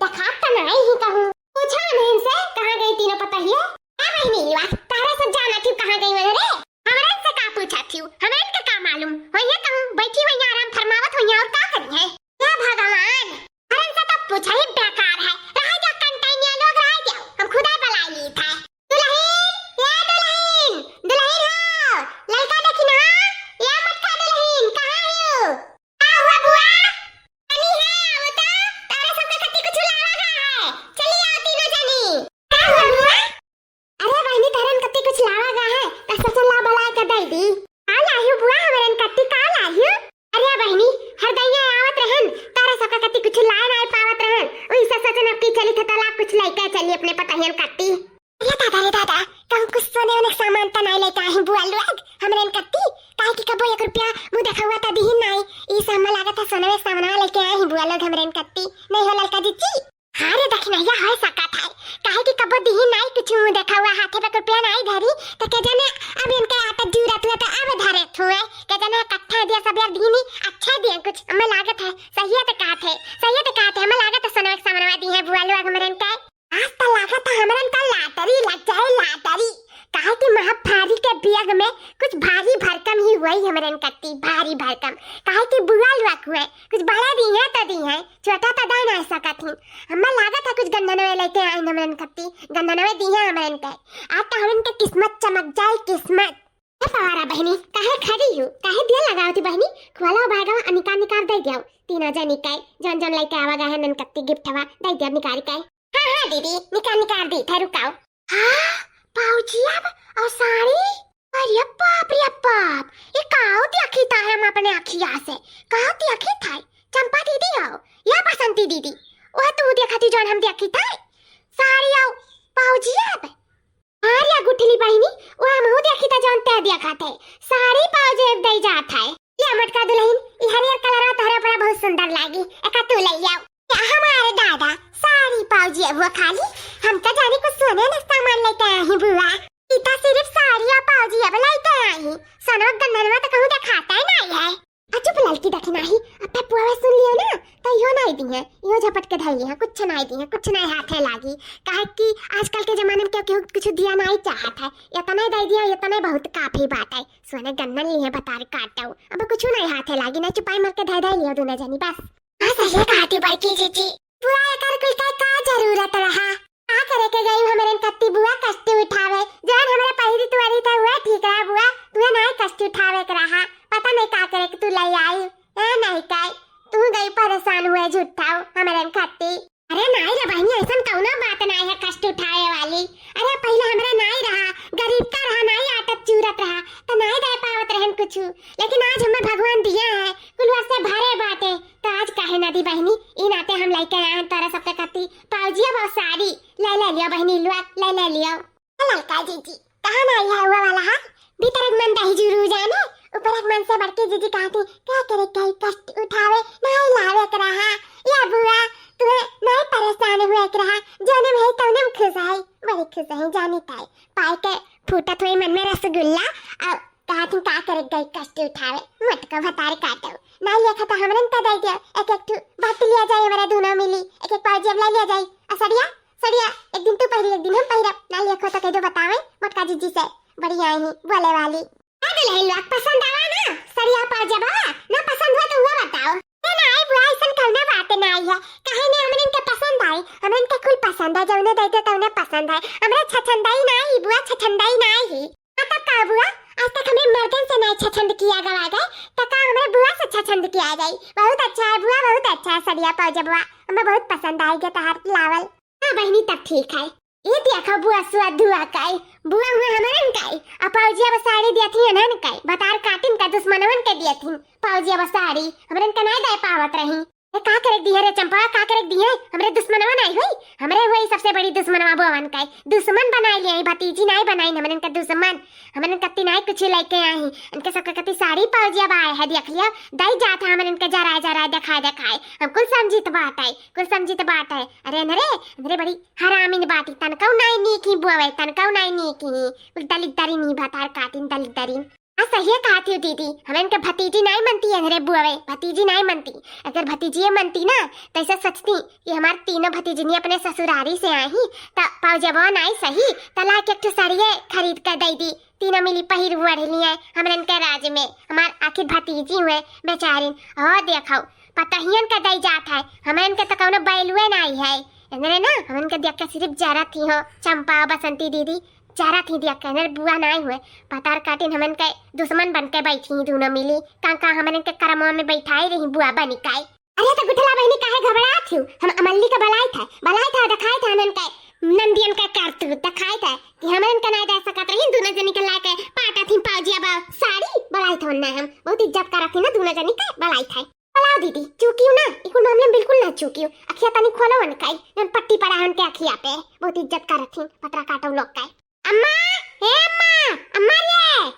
देखा तो नहीं ही कहूं। पूछा नहीं से कहां गई तीनों पता ही है। ए बहनी वा तारे से जाना थी कहां गई मैंने रे। हमरा से का पूछा थी हमें इनका का मालूम होइए कहूं बैठी हुई आराम फरमावत होइए और का करी है। हे भगवान हमन से तो पूछा ही बेकार है। रह जा कंटाइनिया लोग रह जाओ हम खुदा बुला ली था। दुल्हन ये दुल्हन दुल्हन हो लड़का देखी ना ये मत खा दुल्हन कहां हो। आ हुआ बुआ नहीं है वो तो तारे सबके खत्ती कुछ लावा है। चलिए आओ तीनों जनी। क्या हुआ बुआ। अरे बहनी तारन कत्ती कुछ लावा गा है तो सचन ला बला के दई दी। आ लाहियो बुआ हमरन कत्ती का लाहियो। अरे बहनी हर दैया आवत रहन तारे सबके कत्ती कुछ ला नहीं पावत रहन ओई से सचन अब की चली थ तला कुछ लेके चली अपने पताहियन कत्ती। अरे दादा कहूं कुछ सोने वाले सामान त नहीं लेके आई बुआ लोग हमरन कत्ती काहे की कबो 1 रुपया मुंह देखावा त दिही नहीं। ई सामान लागत है सोने वाले सामान लेके आई बुआ लोग हमरन कत्ती नहीं हो ललका जीजी। हां रे दखनैया है सका था काहे की कबो दिही नहीं कुछ मुंह देखावा हाथे पे रुपया नहीं धरी त के जाने अब इनके आटा जूरत हुआ त अब धरे थुए के जाने कट्ठा दिया सब यार दीनी अच्छा दिया कुछ हमें लागत है सही है त कात है सही है त कात है हमें लागत है सोने वाले सामान दी है बुआ लोग हमरन का। आज त लागत है हमरन का लाटरी लग जाए लाटरी काहे की महाभारी के बियग में कुछ भारी भरकम ही हुई हमरन कत्ती भारी भरकम काहे की बुआ लुक हुए कुछ बड़ा दी है तो दी है छोटा तो दे नहीं सकत हूं। हमें लागत है कुछ गंदनवे लेके आई हमरन कत्ती गंदनवे दी है हमरन के आज तो हमरन के किस्मत चमक जाए किस्मत। ए पवारा बहनी काहे खड़ी हूं काहे दिया लगावती बहनी खुआला भागा अनिका निकाल दे दियो तीनों जन निकाय जन जन लेके आवा गए नन कत्ती गिफ्टवा दे दियो निकाल के। हां दीदी निकाल दी थे रुकाओ। हां पाउजी अब और साड़ी अरे बाप रे बाप ये काऊ देखी ता हम अपने अखिया से काऊ देखी था चंपा दीदी आओ या बसंती दीदी वो तू देखती जोन हम देखी था साड़ी आओ पाउजी अब अरे गुठली बहनी वो हम हो देखी था जोन ते देखा थे साड़ी पाउजी अब दई जात है। ये मटका दुल्हन ये हरियर कलर तारा पर बहुत सुंदर लागी एका तू ले आओ। क्या हमारे दादा साड़ी पाउजी अब वो खाली हम तो जाने कुछ सोने ना सामान लेके आए हैं बुआ इतना सिर्फ साड़ी और पाउजी अब लेके आए हैं सोना गंदनवा तो कहूं दिखाता है नहीं है। अचुप लड़की देखी नहीं अब पुआ सुन लियो ना तो यो नहीं दी है यो झपट के धई है कुछ नहीं दी है कुछ नहीं हाथे लागी काहे कि आजकल के जमाने में क्यों कुछ दिया नहीं चाहत है इतना दे दिया इतना बहुत काफी बात है सोने गंदन ली है बता रे काटो अब कुछ नहीं हाथे लागी ना चुपाई मार के धई लियो दोनों जनी बस। हां सही कहती बड़की जीजी बुआ कर कुल का जरूरत रहा आ करे के गई हमरन कत्ती बुआ कष्ट उठावे जन हमरा पहिरी तुआरी था हुआ ठीक रहा बुआ तू नहीं कष्ट उठावे के रहा पता नहीं का करे के तू ले आई ए नहीं काय तू गई परेशान हुए झूठाओ हमरन कत्ती। अरे नहीं रे बहनी ऐसा कौनो बात नहीं है कष्ट उठाए वाली अरे पहले हमरा नहीं रहा गरीब का रहा नहीं आटत चूरत रहा तो नहीं दे पावत रहन कुछ लेकिन आज हमें भगवान दिया है कुलवा से भरे बाटे तो आज काहे ना दी बहनी इन आते हम लेके आए तारा सबके कत्ती पाउजी वो साड़ी ले लियो बहनी ले लियो। ललका जीजी कहां ना आया हुआ वाला हां भीतर एक मन दही जुरू जाने ऊपर एक मन से बढ़के जीजी कहती क्या करे कई कष्ट उठावे नहीं लावे कर रहा या बुआ तुम्हें नहीं परेशान हुए कर रहा जोने में तो ने खुश है बड़ी खुश है जानी ताई पाए के फूटा थोड़ी मन में रसगुल्ला और कहा तुम का करे गई कष्ट उठावे मटका भतारे काटो ना लिया था हमरन त दे दिया एक बात लिया जाए हमारा दोनों मिली एक पाउजी अब ले लिया जाए असरिया सरिया एक दिन तू पहली एक दिन हम पहिरा ना लिया तो कह दो बतावे मटका जीजी से बढ़िया है बोले वाली आदल है लोग पसंद आवा ना सरिया पाउजी बाबा ना पसंद हुआ तो हुआ बताओ ए ना आई बुआ ऐसा करना बात नहीं है काहे ने हमरन के पसंद आई हमरन के कुल पसंद है जौने दे दे तौने पसंद है हमरा छछंदाई नहीं बुआ छछंदाई नहीं आता का बुआ आज तक हमें मर्दन से नहीं छछंद किया गवा गए तो का हमें बुआ से छछंद किया गई बहुत अच्छा है बुआ बहुत अच्छा है सरिया पाउजी बुआ हमें बहुत पसंद आई गया तहार लावल। हां बहनी तब ठीक है ये देखो बुआ स्वाद धुआ काई बुआ हुए हमरन काई आ पाउजी अब साड़ी दिया थी ना काई बतार काटिन का दुश्मनवन के दिया थी पाउजी अब साड़ी हमरन का नहीं दे पावत रही ए का करे दी है रे चंपा का करे दी है हमरे दुश्मनवा नहीं हुई हमरे हुई सबसे बड़ी दुश्मनवा बुआवन काई दुश्मन बना लिए भतीजी नहीं बनाई हमरन का दुश्मन हमरन कत्ती नहीं कुछ लेके आई इनके सब कत्ती साड़ी पाउजी अब आए है देख लिया दई जात हमरन के जरा दिखाए हम कुल समझित बात है अरे नरे बड़ी हरामिन बाती तनकौ नहीं नी की बुआवे तनकौ नहीं नी की दलित दरी नी भतार काटिन दलित दरी हाँ सही कहा थी दीदी, हमें के भतीजी नहीं मनती है रे बुआ, भतीजी नहीं मनती। अगर भतीजी मनती ना तो ऐसा सोचती कि हमारे तीनों भतीजनी अपने ससुरारी से आई तो पाउजबन आई सही तला के एक साड़िये खरीद कर दे दी, तीनों मिली पहिर बढ़ली है हमरन के राज में। हमार आखिर भतीजी हुए बेचारी और देखो पतहियन का दई जात है, हमन के तो कौनो बैलुए नहीं है इन्हें ना। हमन के देख के सिर्फ जरा थी हो चंपा बसंती दीदी जरा थी देख के बुआ नहीं हुए पतार काटिन हमन के दुश्मन बन के बैठी दोनों मिली कांका हमन के करमवा में बैठाई रही बुआ बनी काई। अरे तो गुठला बहनी काहे घबरा थी, हम अमल्ली का बलाई था दिखाई था हमन के नंदियन का करतूत दिखाई था कि हमन के नहीं दे सकत रही दोनों जनी के लाके पाटा थी पाउजिया बा साड़ी बलाई था ना। हम बहुत इज्जत कर रखी ना दोनों जनी के बलाई था। चलाओ दीदी चूकियो ना इको मामले में बिल्कुल ना चूकियो, अखिया तनी खोलो वन काई नन पट्टी पड़ा हन के अखिया पे बहुत इज्जत कर रखी पतरा काटो लोग काई। अम्मा हे अम्मा अम्मा रे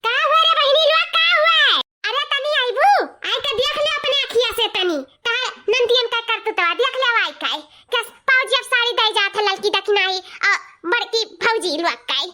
का हुआ रे बहिनी लोग का हुआ? अरे तनी आइबू आई के देख ले अपने अखिया से तनी का नंदियन का करतूत देख ले आई काई कस पाउजी अब साड़ी दई जात है लड़की दखनाई बड़की भौजी लोग काई।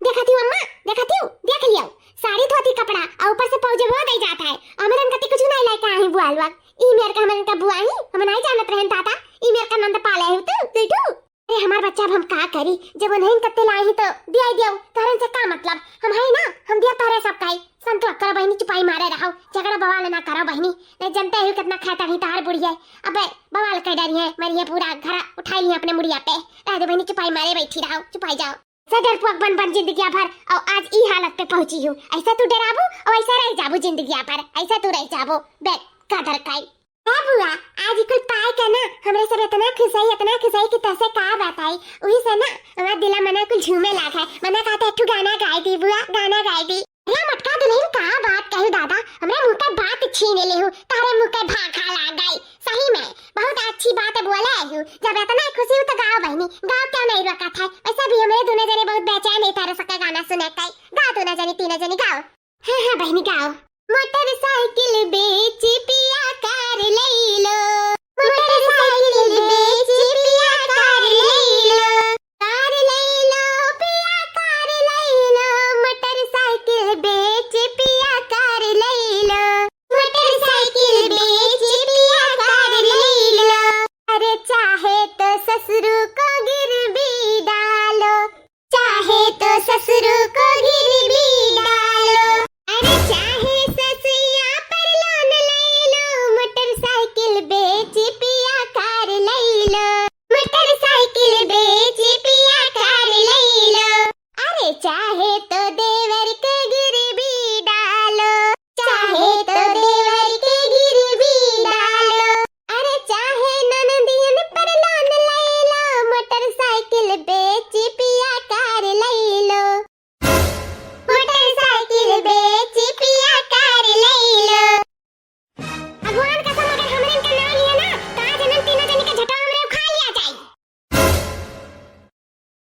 देखती हूँ अम्मा देखती हूँ देख लियो साड़ी धोती कपड़ा और ऊपर से पौजे वो दे जाता है हमरन कति कुछ नहीं लायक आई बुआ लोग ई मेर का हमरन का बुआ ही हम नहीं जानत रहन ताता ई मेर का नंद पाले है तू अरे हमार बच्चा अब हम का करी जब नहीं कत्ते लाई तो दिया दियो कारण से का मतलब हम है ना हम दिया तारे सब काई संतोष करो बहनी चुपाई मारे रहो झगड़ा बवाल ना करो बहनी नहीं जानते हो कितना खाता नहीं तार बुढ़िया अबे बवाल कर डरी है मरिए पूरा घर उठाई ली अपने मुड़िया पे रह दो बहनी चुपाई मारे बैठी रहो चुपाई जाओ सदर पुक बन जिंदगी भर और आज ई हालत पे पहुंची हूँ ऐसा तू डराबू और ऐसा रह जाबू जिंदगी भर ऐसा तू रह जाबू बे कदर काई है बुआ आज कुल पाए के ना हमरे सब इतना खुशाई कि तसे का बताई वही से ना हमारा दिला मना कुल झूमे लाग है मना कहते एक गाना गाई दी बुआ गाना गाई दी या मटका दुल्हन का बात कहू दादा हमरे मुंह पे बात छीन ले हूं तारे मुंह पे भाखा लाग गई सही में बहुत अच्छी बात बोले हूं जब इतना खुशी हो तो गाओ बहनी गाओ क्यों नहीं रोका था वैसे भी हमरे दोनों जने बहुत बेचैन है तारे सका गाना सुने कई